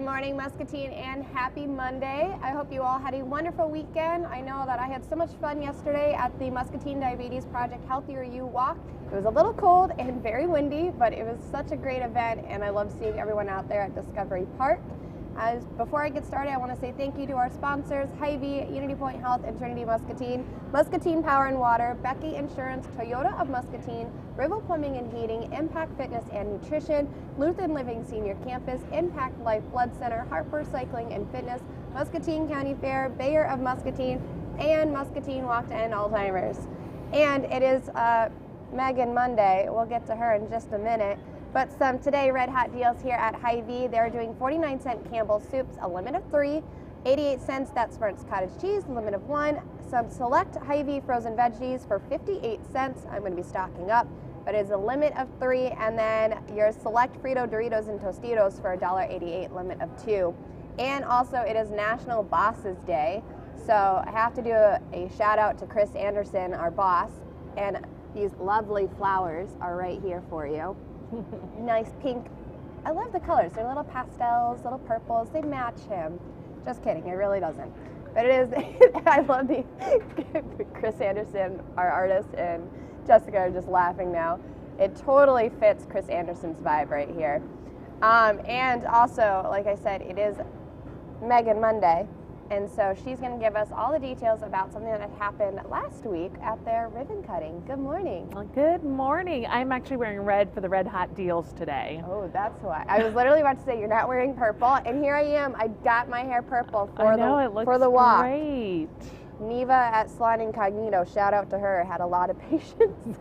morning, Muscatine, and happy Monday. I hope you all had a wonderful weekend. I know that I had so much fun yesterday at the Muscatine Diabetes Project Healthier You Walk. It was a little cold and very windy, but it was such a great event, and I love seeing everyone out there at Discovery Park. Before I get started, I want to say thank you to our sponsors, Hy-Vee, Unity Point Health, and Trinity Muscatine, Muscatine Power and Water, Becky Insurance, Toyota of Muscatine, Rival Plumbing and Heating, Impact Fitness and Nutrition, Lutheran Living Senior Campus, Impact Life Blood Center, Harper Cycling and Fitness, Muscatine County Fair, Bayer of Muscatine, and Muscatine Walk to End Alzheimer's. And it is Megan Monday. We'll get to her in just a minute. But some today red hot deals here at Hy-Vee. They're doing 49-cent Campbell's soups, a limit of 3, 88 cents That Smart's cottage cheese, a limit of 1, some select Hy-Vee frozen veggies for 58 cents. I'm going to be stocking up, but it is a limit of 3, and then your select Frito Doritos and Tostitos for $1.88, limit of 2. And also it is National Bosses Day, so I have to do a shout out to Chris Anderson, our boss, and these lovely flowers are right here for you. Nice pink. I love the colors. They're little pastels, little purples. They match him. Just kidding. It really doesn't. But it is. I love the Chris Anderson, our artist, and Jessica are just laughing now. It totally fits Chris Anderson's vibe right here. And also, like I said, it is Megan Monday. And so she's going to give us all the details about something that happened last week at their ribbon cutting. Good morning. Well, good morning. I'm actually wearing red for the red hot deals today. Oh, that's why. I was literally about to say you're not wearing purple, and here I am. I got my hair purple for the walk. Great. Neva at Salon Incognito, shout out to her, had a lot of patience.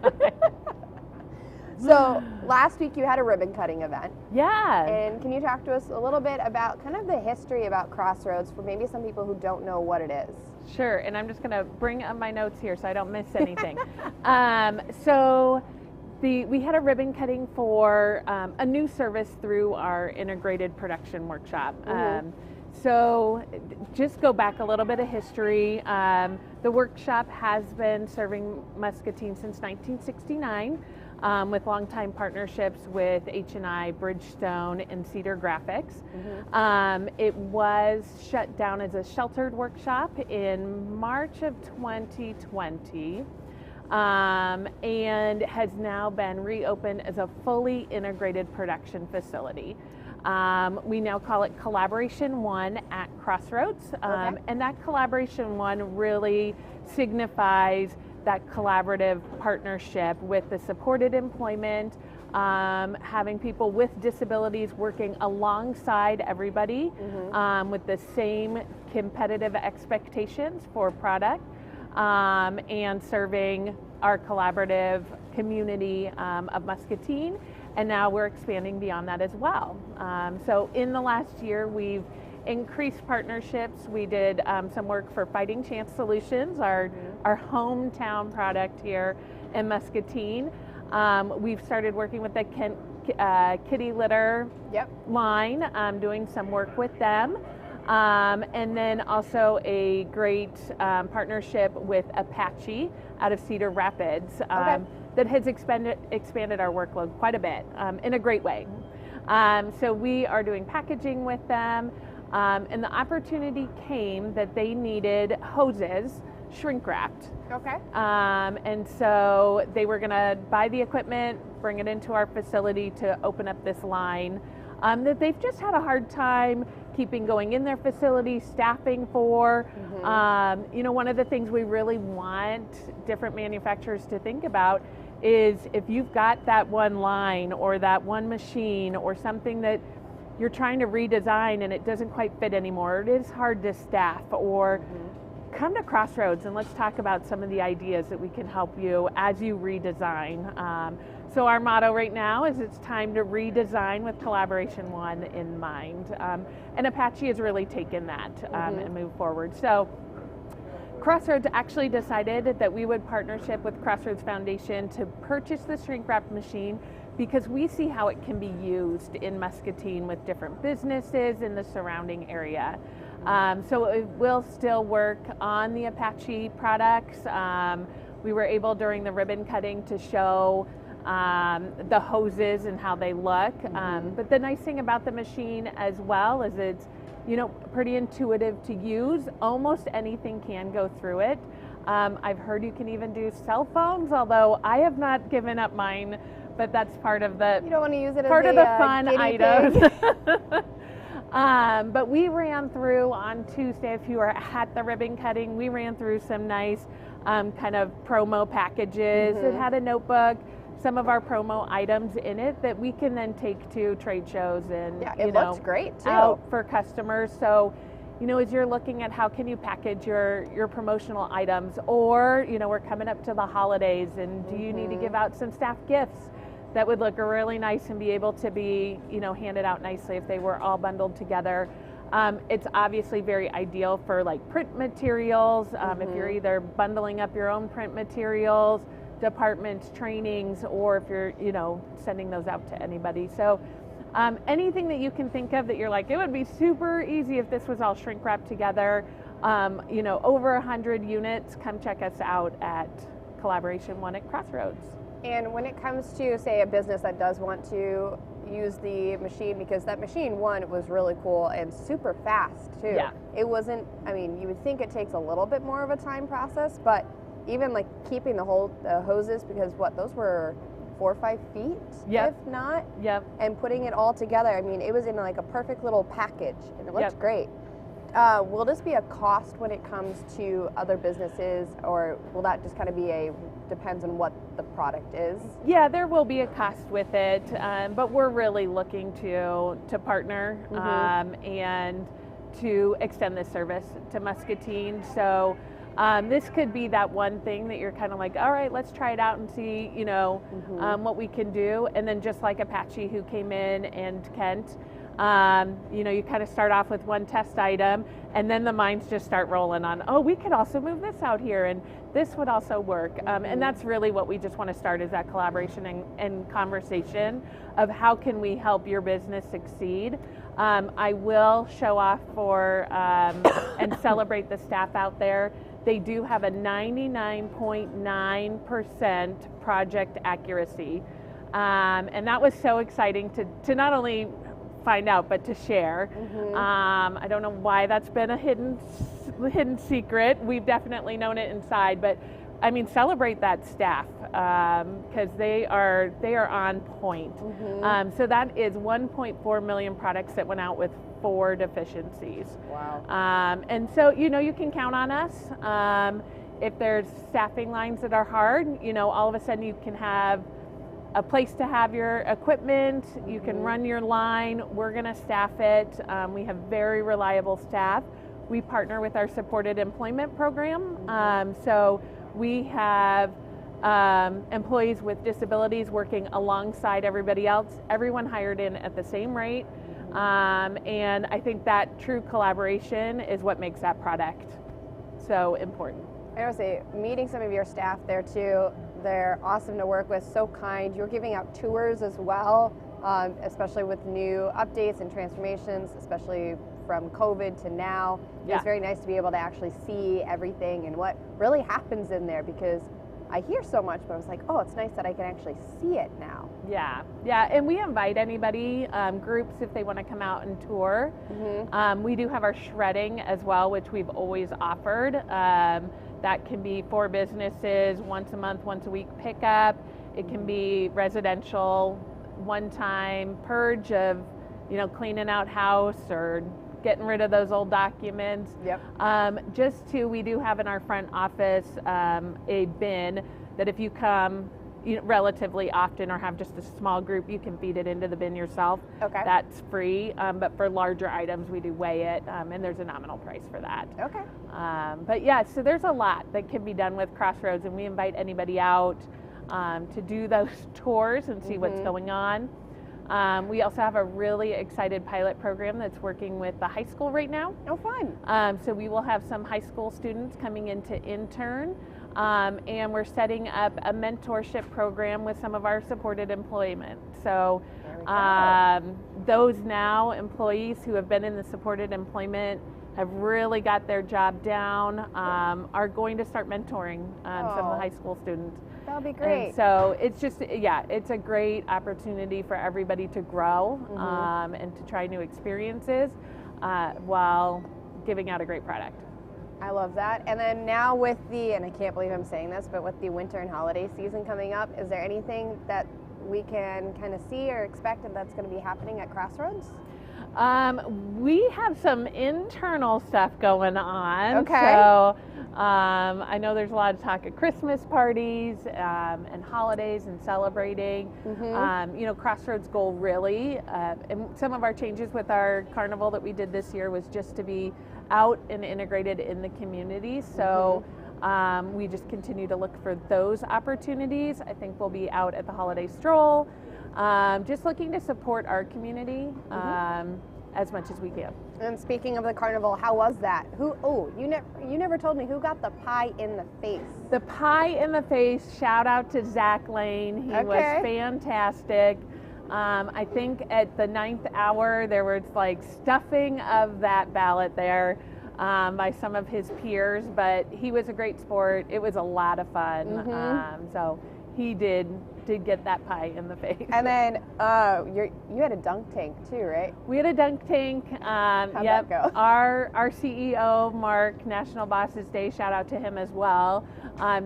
So last week you had a ribbon cutting event. Yeah. And can you talk to us a little bit about kind of the history about Crossroads for maybe some people who don't know what it is? Sure, and I'm just going to bring up my notes here so I don't miss anything. So we had a ribbon cutting for a new service through our integrated production workshop. Mm-hmm. So just go back a little bit of history. The workshop has been serving Muscatine since 1969. With longtime partnerships with H&I, Bridgestone, and Cedar Graphics. Mm-hmm. It was shut down as a sheltered workshop in March of 2020 and has now been reopened as a fully integrated production facility. We now call it Collaboration One at Crossroads, okay. And that Collaboration One really signifies that collaborative partnership with the supported employment, having people with disabilities working alongside everybody, mm-hmm. With the same competitive expectations for product, and serving our collaborative community of Muscatine. And now we're expanding beyond that as well. So in the last year, we've increased partnerships. We did some work for Fighting Chance Solutions, our hometown product here in Muscatine. We've started working with the kitty litter line, doing some work with them. And then also a great partnership with Apache out of Cedar Rapids that has expanded our workload quite a bit in a great way. So we are doing packaging with them. And the opportunity came that they needed hoses shrink wrapped. Okay. And so they were going to buy the equipment, bring it into our facility to open up this line that they've just had a hard time keeping going in their facility, staffing for. Mm-hmm. One of the things we really want different manufacturers to think about is if you've got that one line or that one machine or something that you're trying to redesign and it doesn't quite fit anymore, it is hard to staff, or come to Crossroads and let's talk about some of the ideas that we can help you as you redesign. So our motto right now is it's time to redesign with Collaboration One in mind. And Apache has really taken that and moved forward. So Crossroads actually decided that we would partnership with Crossroads Foundation to purchase the shrink wrap machine because we see how it can be used in Muscatine with different businesses in the surrounding area. So it will still work on the Apache products. We were able during the ribbon cutting to show the hoses and how they look. But the nice thing about the machine as well is it's, pretty intuitive to use. Almost anything can go through it. I've heard you can even do cell phones, although I have not given up mine, but that's part of the You don't want to use it as part of the fun guinea items. pig. But we ran through on Tuesday, if you were at the ribbon cutting, we ran through some nice kind of promo packages. It had a notebook, some of our promo items in it that we can then take to trade shows and It looks great too. out for customers. So, as you're looking at how can you package your promotional items, or we're coming up to the holidays, and do you need to give out some staff gifts that would look really nice and be able to be handed out nicely if they were all bundled together. It's obviously very ideal for like print materials, if you're either bundling up your own print materials, departments, trainings, or if you're sending those out to anybody. So anything that you can think of that you're like, it would be super easy if this was all shrink wrapped together. Over 100 units, come check us out at Collaboration 1 at Crossroads. And when it comes to, say, a business that does want to use the machine, because that machine, one, was really cool and super fast too. Yeah. It wasn't, you would think it takes a little bit more of a time process, but even like keeping the hoses, because those were 4 or 5 feet, if not. Yep. And putting it all together, it was in like a perfect little package, and it looked great. Will this be a cost when it comes to other businesses, or will that just kind of be depends on what the product is? Yeah, there will be a cost with it, but we're really looking to partner and to extend this service to Muscatine. So this could be that one thing that you're kind of like, all right, let's try it out and see, what we can do. And then just like Apache who came in and Kent, you kind of start off with one test item, and then the minds just start rolling on, oh, we could also move this out here, and this would also work. And that's really what we just want to start, is that collaboration and conversation of how can we help your business succeed. I will show off for and celebrate the staff out there. They do have a 99.9% project accuracy. And that was so exciting to not only find out, but to share. I don't know why that's been a hidden secret. We've definitely known it inside, but celebrate that staff, because they are on point. So that is 1.4 million products that went out with 4 deficiencies. Wow. And so you can count on us. If there's staffing lines that are hard, all of a sudden you can have a place to have your equipment, you can run your line, we're going to staff it. We have very reliable staff. We partner with our supported employment program. So we have employees with disabilities working alongside everybody else, everyone hired in at the same rate. And I think that true collaboration is what makes that product so important. I would say meeting some of your staff there too, they're awesome to work with, so kind. You're giving out tours as well, especially with new updates and transformations, especially from COVID to now. It's very nice to be able to actually see everything and what really happens in there, because I hear so much, but I was like, oh, it's nice that I can actually see it now. Yeah, and we invite anybody, groups, if they want to come out and tour. We do have our shredding as well, which we've always offered. That can be for businesses, once a month, once a week pickup. It can be residential, one-time purge of, cleaning out house or getting rid of those old documents. We do have in our front office a bin that if you come relatively often or have just a small group, you can feed it into the bin yourself. Okay. That's free, but for larger items we do weigh it, and there's a nominal price for that. Okay. But yeah, so there's a lot that can be done with Crossroads, and we invite anybody out to do those tours and see what's going on. We also have a really excited pilot program that's working with the high school right now. Oh, fun. So we will have some high school students coming in to intern, and we're setting up a mentorship program with some of our supported employment. So those now employees who have been in the supported employment have really got their job down, are going to start mentoring some of the high school students. That'll be great. And so it's just, yeah, it's a great opportunity for everybody to grow and to try new experiences while giving out a great product. I love that. And then now with the, and I can't believe I'm saying this, but with the winter and holiday season coming up, is there anything that we can kind of see or expect that's going to be happening at Crossroads? We have some internal stuff going on. Okay. So I know there's a lot of talk of Christmas parties and holidays and celebrating. You know, Crossroads' goal really, and some of our changes with our carnival that we did this year was just to be out and integrated in the community. So we just continue to look for those opportunities. I think we'll be out at the holiday stroll, just looking to support our community as much as we can. And speaking of the carnival, how was that? You never told me who got the pie in the face. The pie in the face, shout out to Zach Lane. He was fantastic. I think at the 9th hour, there was like stuffing of that ballot there by some of his peers, but he was a great sport. It was a lot of fun. So he did get that pie in the face. And then you had a dunk tank too, right? We had a dunk tank. How'd that go? Our CEO, Mark, National Bosses Day, shout out to him as well,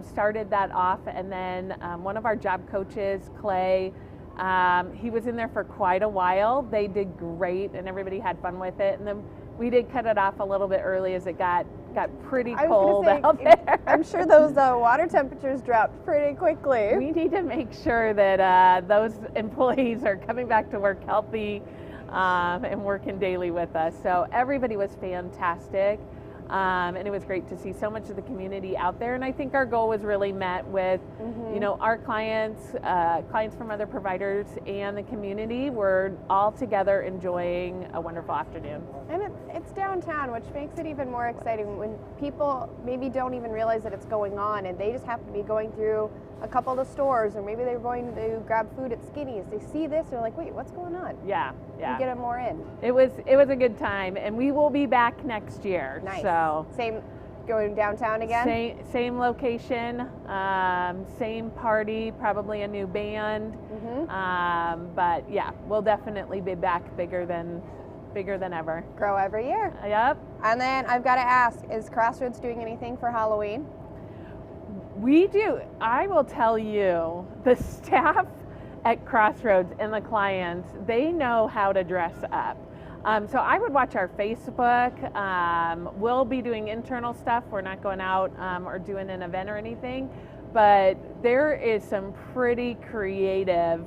started that off. And then one of our job coaches, Clay, he was in there for quite a while. They did great and everybody had fun with it. And then we did cut it off a little bit early as it got pretty cold out there. I'm sure those water temperatures dropped pretty quickly. We need to make sure that those employees are coming back to work healthy and working daily with us. So everybody was fantastic. And it was great to see so much of the community out there. And I think our goal was really met with, you know, our clients, clients from other providers, and the community were all together enjoying a wonderful afternoon. And it's downtown, which makes it even more exciting when people maybe don't even realize that it's going on, and they just happen to be going through a couple of the stores, or maybe they're going to grab food at Skinny's. They see this, they're like, wait, what's going on? Yeah. You get them more in. It was a good time, and we will be back next year. Nice. So same, going downtown again? Same location, same party, probably a new band. But yeah, we'll definitely be back bigger than ever. Grow every year. Yep. And then I've got to ask, is Crossroads doing anything for Halloween? We do. I will tell you, the staff at Crossroads and the clients, they know how to dress up. So I would watch our Facebook. We'll be doing internal stuff. We're not going out or doing an event or anything, but there is some pretty creative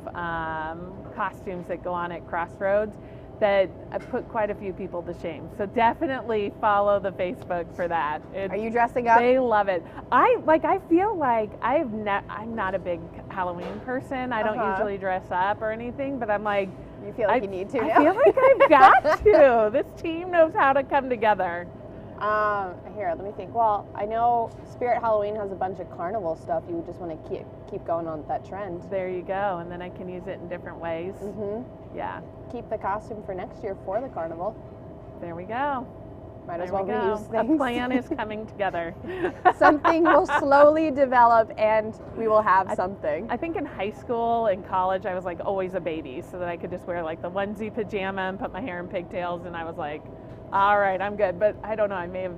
costumes that go on at Crossroads that put quite a few people to shame. So definitely follow the Facebook for that. Are you dressing up? They love it. I feel like I'm not a big Halloween person. I don't usually dress up or anything, but I'm like, you feel like you need to now? I feel like I've got to. This team knows how to come together. Here, let me think. Well, I know Spirit Halloween has a bunch of carnival stuff. You would just want to keep going on that trend. There you go, and then I can use it in different ways. Yeah. Keep the costume for next year for the carnival. There we go. Might as well reuse things. A plan is coming together. Something will slowly develop, and we will have something. I think in high school and college, I was like always a baby, so that I could just wear like the onesie pajama and put my hair in pigtails, and I was like, all right, I'm good. But I don't know, I may have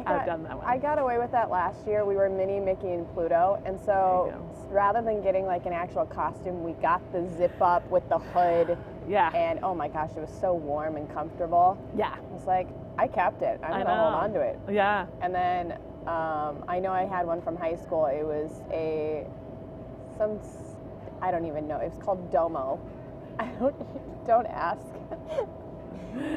outdone that one. I got away with that last year. We were Minnie, Mickey, and Pluto, and so rather than getting like an actual costume, we got the zip up with the hood. Yeah. And oh my gosh, it was so warm and comfortable. Yeah. It's like, I kept it. I'm going to hold on to it. Yeah. And then I know I had one from high school. It was I don't even know. It was called Domo. Don't ask.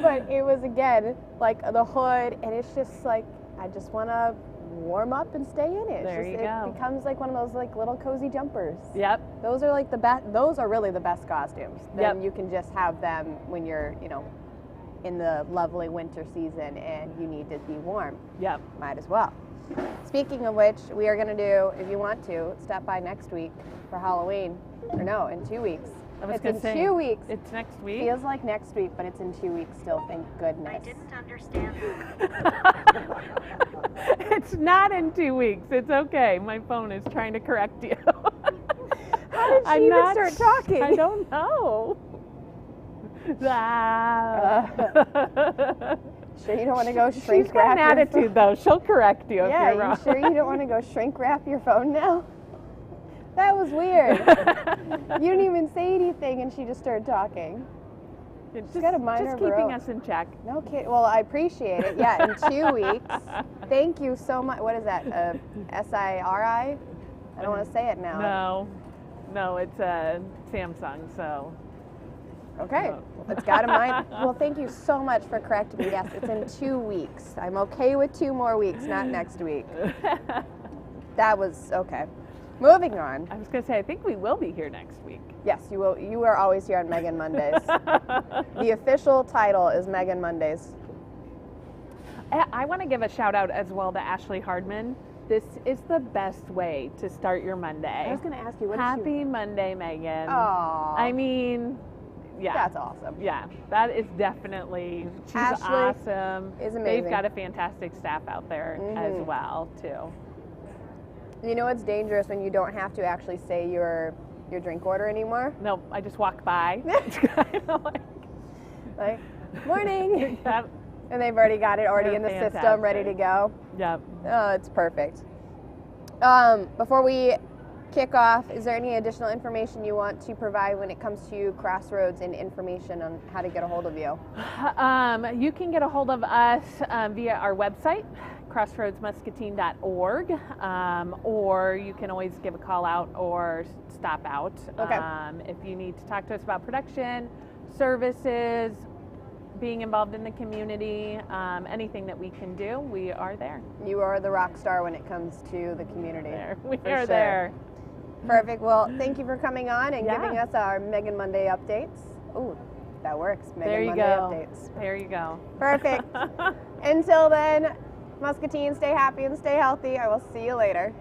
But it was, again, like the hood, and it's just like, I just want to warm up and stay in it. There you go. It becomes like one of those like little cozy jumpers. Yep. Those are like the best. Those are really the best costumes. Then you can just have them when you're, in the lovely winter season and you need to be warm. Yep. Might as well. Speaking of which, we are going to do, if you want to, stop by next week for Halloween. Or no, in 2 weeks. It's in 2 weeks. It's next week? Feels like next week, but it's in 2 weeks still, thank goodness. I didn't understand. It's not in 2 weeks. It's okay. My phone is trying to correct you. How did she even start talking? I don't know. Sure you don't want to go She's shrink got wrap an your attitude, though. She'll correct you if Yeah, you're wrong. you sure you don't want to go shrink wrap your phone now? That was weird. You didn't even say anything and she just started talking. Just, got a minor just keeping growth. us in check. No kidding. Well, I appreciate it. Yeah, in 2 weeks. Thank you so much. What is that? SIRI? I don't want to say it now. No, it's a Samsung, so. Okay. No. It's got a mind. Well, thank you so much for correcting me. Yes, it's in 2 weeks. I'm okay with 2 more weeks, not next week. That was okay. Moving on. I was going to say, I think we will be here next week. Yes, you will. You are always here on Megan Mondays. The official title is Megan Mondays. I want to give a shout out as well to Ashley Hardman. This is the best way to start your Monday. I was going to ask you, what Happy Monday, Megan. Aww. I mean, yeah. That's awesome. Yeah, that is definitely, she's Ashley awesome. is amazing. They've got a fantastic staff out there as well, too. You know what's dangerous when you don't have to actually say your drink order anymore? No, I just walk by. It's kind of like, morning. Yep. And they've already got it They're in the system, fantastic. ready to go. Yep. Oh, it's perfect. Before we kick off, is there any additional information you want to provide when it comes to Crossroads and information on how to get a hold of you? You can get a hold of us via our website, crossroadsmuscatine.org, or you can always give a call out or stop out. Okay. If you need to talk to us about production, services, being involved in the community, anything that we can do, we are there. You are the rock star when it comes to the community. We For are sure. there. Perfect. Well, thank you for coming on and giving us our Megan Monday updates. Ooh, that works. Megan There you Monday go. updates. There you go. Perfect. Until then, Muscatine, stay happy and stay healthy. I will see you later.